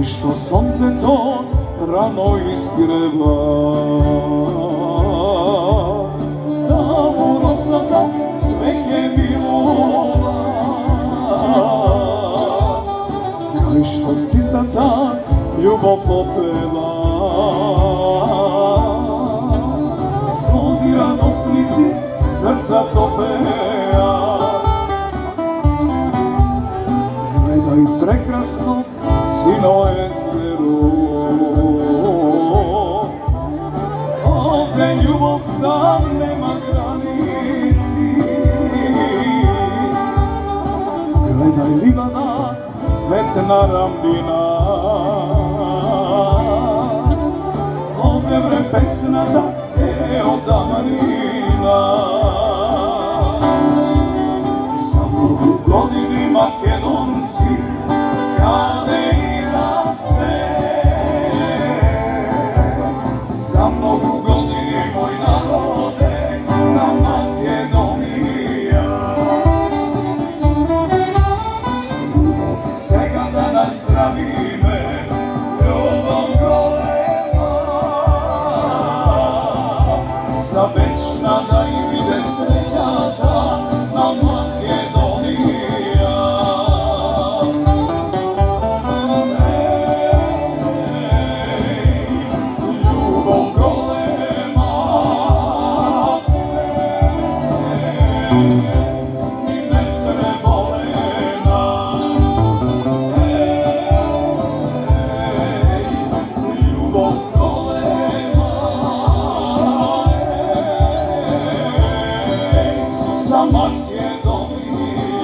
što sunce to rano izgreva. Tamo rosata cveke milova, kaj što ptica ta ljubav opeva. Slozi radosnici srca topea, gledaj prekrasno sino jezero. Ovdje ljubav tam nema granici, gledaj livada, cvetna rambina. Ovdje vre pesnata od Amarina. Za mnogo godini Makedonci kade i raste. Za mnogo godini moj narode na Makedonija. Za ljubav svega da nazdravi me, ljubav golema. Za večna da i vide srećata na Makedonija. Ljubav golema, i metre bolena. Ljubav golema, za Makedoniju.